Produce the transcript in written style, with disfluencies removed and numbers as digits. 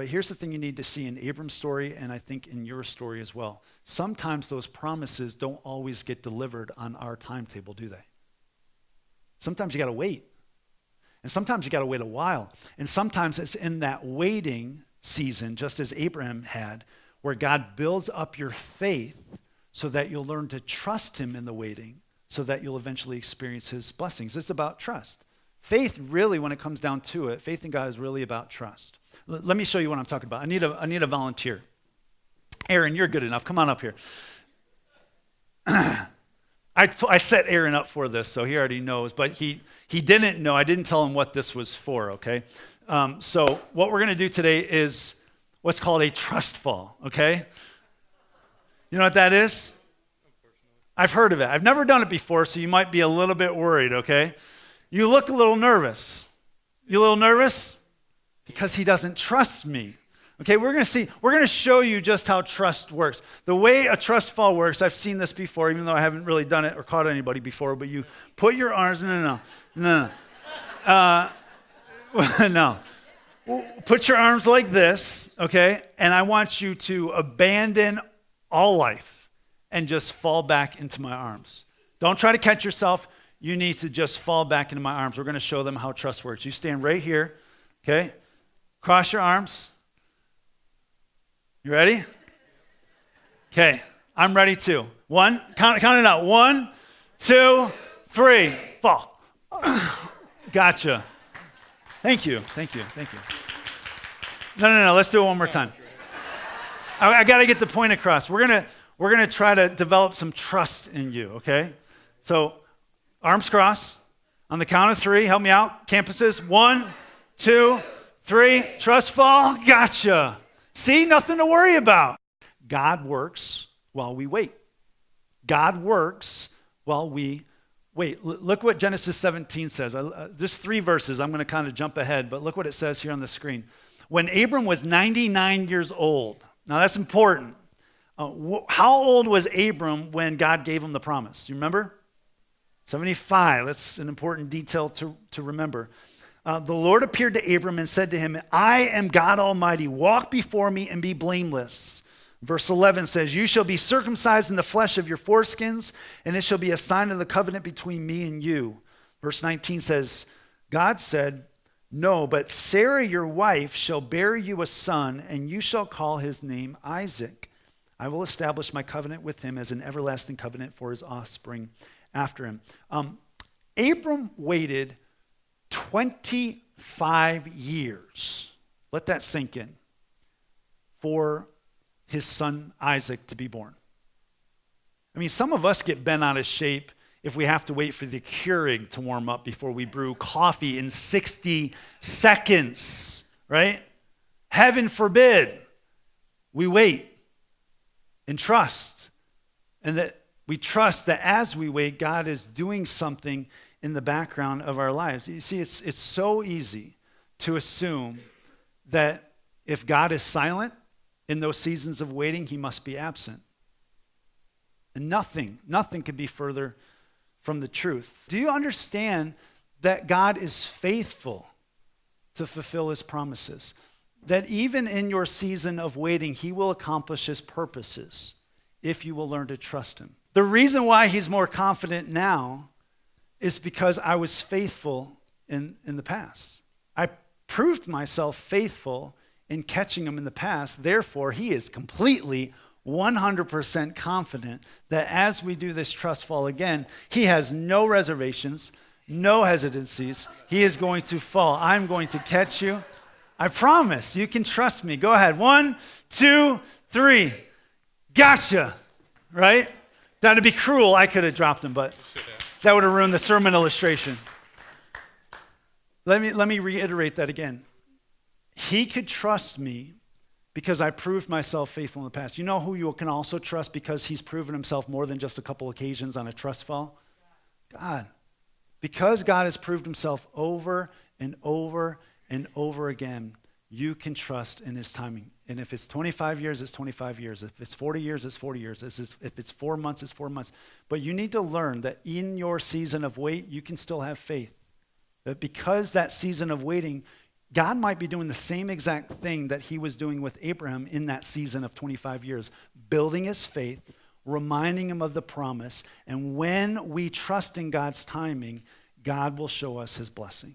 But here's the thing you need to see in Abram's story, and I think in your story as well. Sometimes those promises don't always get delivered on our timetable, do they? Sometimes you got to wait. And sometimes you got to wait a while. And sometimes it's in that waiting season, just as Abraham had, where God builds up your faith so that you'll learn to trust him in the waiting, so that you'll eventually experience his blessings. It's about trust. Faith really, when it comes down to it, faith in God is really about trust. Let me show you what I'm talking about. I need a volunteer. Aaron, you're good enough. Come on up here. I set Aaron up for this, so he already knows, but he didn't know. I didn't tell him what this was for, okay? So what we're going to do today is what's called a trust fall, okay? You know what that is? I've heard of it. I've never done it before, so you might be a little bit worried, okay? You look a little nervous. You a little nervous? Because he doesn't trust me. Okay, we're going to show you just how trust works. The way a trust fall works, I've seen this before, even though I haven't really done it or caught anybody before, but you put your arms, no. Put your arms like this, okay? And I want you to abandon all life and just fall back into my arms. Don't try to catch yourself. You need to just fall back into my arms. We're going to show them how trust works. You stand right here, okay? Cross your arms. You ready? Okay, I'm ready too. Count it out. 1, 2, 3, fall. Gotcha. Thank you. No, let's do it one more time. I got to get the point across. We're gonna try to develop some trust in you, okay? So, arms crossed. On the count of 3, help me out. Campuses, 1, 2, 3. Trust fall. Gotcha. See, nothing to worry about. God works while we wait. God works while we wait. Look what Genesis 17 says. Just 3 verses. I'm going to kind of jump ahead, but look what it says here on the screen. When Abram was 99 years old. Now that's important. How old was Abram when God gave him the promise? You remember? 75. That's an important detail to remember. The Lord appeared to Abram and said to him, I am God Almighty. Walk before me and be blameless. Verse 11 says, you shall be circumcised in the flesh of your foreskins, and it shall be a sign of the covenant between me and you. Verse 19 says, God said, no, but Sarah your wife shall bear you a son, and you shall call his name Isaac. I will establish my covenant with him as an everlasting covenant for his offspring after him. Abram waited 25 years, let that sink in, for his son Isaac to be born. I mean, some of us get bent out of shape if we have to wait for the Keurig to warm up before we brew coffee in 60 seconds, right? Heaven forbid we wait and trust, and that we trust that as we wait, God is doing something in the background of our lives. You see, it's so easy to assume that if God is silent in those seasons of waiting, he must be absent. And nothing could be further from the truth. Do you understand that God is faithful to fulfill his promises? That even in your season of waiting, he will accomplish his purposes if you will learn to trust him. The reason why he's more confident now is because I was faithful in the past. I proved myself faithful in catching him in the past. Therefore, he is completely 100% confident that as we do this trust fall again, he has no reservations, no hesitancies. He is going to fall. I'm going to catch you. I promise. You can trust me. Go ahead. 1, 2, 3. Gotcha. Right? Now, to be cruel, I could have dropped him, but that would have ruined the sermon illustration. Let me reiterate that again. He could trust me because I proved myself faithful in the past. You know who you can also trust because he's proven himself more than just a couple occasions on a trust fall? God. Because God has proved himself over and over and over again, you can trust in his timing. And if it's 25 years, it's 25 years. If it's 40 years, it's 40 years. If it's 4 months, it's 4 months. But you need to learn that in your season of wait, you can still have faith. That because that season of waiting, God might be doing the same exact thing that he was doing with Abraham in that season of 25 years, building his faith, reminding him of the promise. And when we trust in God's timing, God will show us his blessing.